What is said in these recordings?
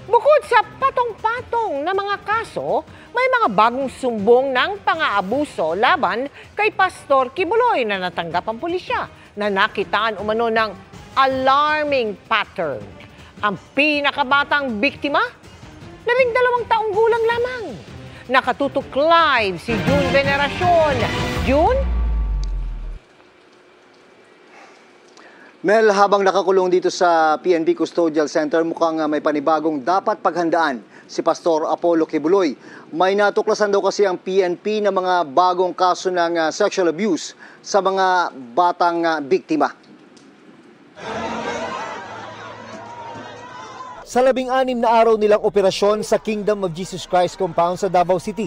Bukod sa patong-patong na mga kaso, may mga bagong sumbong ng pang-aabuso laban kay Pastor Kibuloy na natanggap ang pulisya na nakitaan umano ng alarming pattern. Ang pinakabatang biktima, 12 taong gulang lamang. Nakatutok live si June Veneracion. June? Mel, habang nakakulong dito sa PNP Custodial Center, mukhang may panibagong dapat paghandaan si Pastor Apollo Kibuloy. May natuklasan daw kasi ang PNP ng mga bagong kaso ng sexual abuse sa mga batang biktima. Sa 16 na araw nilang operasyon sa Kingdom of Jesus Christ compound sa Davao City,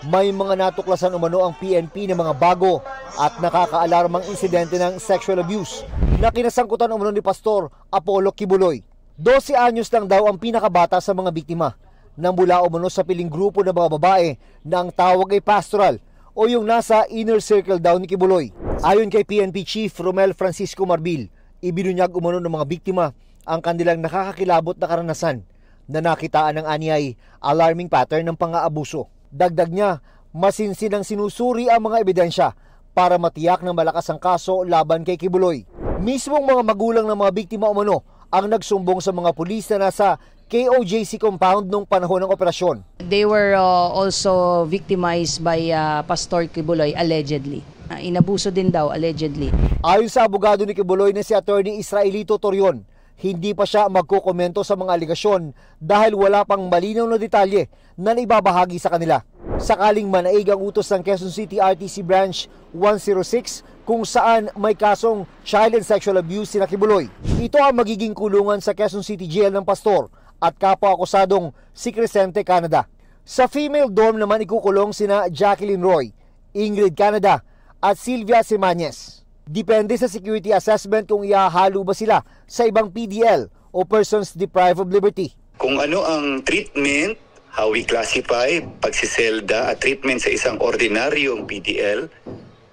may mga natuklasan umano ang PNP ng mga bago at nakakaalarmang insidente ng sexual abuse na kinasangkutan umano ni Pastor Apollo Kibuloy. 12 anyos lang daw ang pinakabata sa mga biktima na mula umano sa piling grupo ng mga babae na ang tawag ay pastoral o yung nasa inner circle daw ni Kibuloy. Ayon kay PNP Chief Romel Francisco Marbil, ibinunyag umano ng mga biktima ang kanilang nakakakilabot na karanasan na nakitaan ng anyay alarming pattern ng pang-aabuso. Dagdag niya, masinsinang sinusuri ang mga ebidensya para matiyak na malakas ang kaso laban kay Kibuloy. Mismong mga magulang ng mga biktima umano ang nagsumbong sa mga pulis na nasa KOJC compound nung panahon ng operasyon. They were also victimized by Pastor Kibuloy allegedly. Inabuso din daw allegedly. Ayon sa abogado ni Kibuloy na si Attorney Israelito Torion, hindi pa siya magkukomento sa mga aligasyon dahil wala pang malinaw na detalye na naibabahagi sa kanila. Sakaling manaig ang utos ng Quezon City RTC Branch 106 kung saan may kasong child and sexual abuse si Kibuloy. Ito ang magiging kulungan sa Quezon City Jail ng pastor at kapwa-akusadong si Crescente Canada. Sa female dorm naman ikukulong sina Jacqueline Roy, Ingrid Canada at Sylvia Simanes. Depende sa security assessment kung ihahalo ba sila sa ibang PDL o persons deprived of liberty. Kung ano ang treatment, how we classify, pagsiselda at treatment sa isang ordinaryong PDL,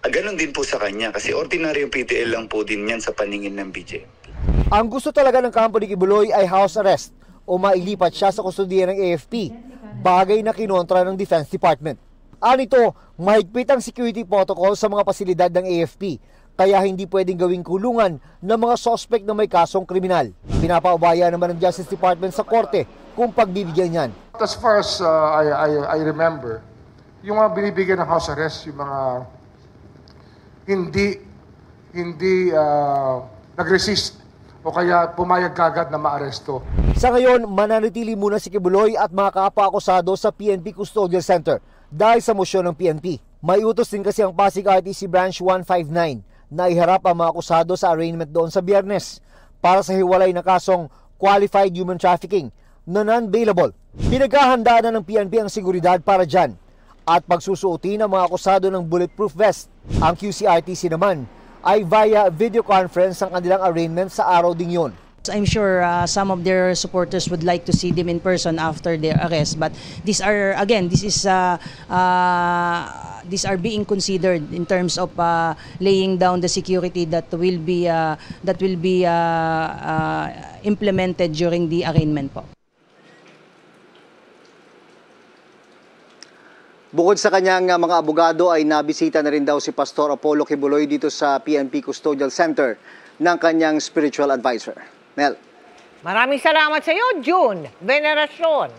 ganun din po sa kanya kasi ordinaryong PDL lang po din yan sa paningin ng BJ. Ang gusto talaga ng kampo ni Kibuloy ay house arrest o mailipat siya sa kustodiya ng AFP, bagay na kinontra ng Defense Department. Anito, mahigpit ang security protocol sa mga pasilidad ng AFP, kaya hindi pwedeng gawing kulungan ng mga suspect na may kasong kriminal. Pinapaubaya naman ng Justice Department sa korte kung pagbibigyan niyan. As far as I remember, yung mga binibigyan ng house arrest, yung mga hindi nag-resist o kaya pumayag kagad na maaresto. Sa ngayon, mananatili muna si Kibuloy at mga kapwa-akusado sa PNP Custodial Center dahil sa mosyon ng PNP. May utos din kasi ang Pasig RTC Branch 159 na iharap ang mga akusado sa arraignment doon sa Biyernes para sa hiwalay na kasong qualified human trafficking na non-bailable. Pinaghahandaan na ng PNP ang seguridad para dyan at pagsusuotin ng mga akusado ng bulletproof vest. Ang QCRTC naman ay via video conference ang kanilang arraignment sa araw ding yun. I'm sure some of their supporters would like to see them in person after their arrest, but these are being considered in terms of laying down the security that will be implemented during the arraignment po. Bukod sa kanyang mga abogado ay nabisita na rin daw si Pastor Apollo Kibuloy dito sa PNP Custodial Center ng kanyang spiritual advisor. Mel. Maraming salamat sa iyo, June Veneracion.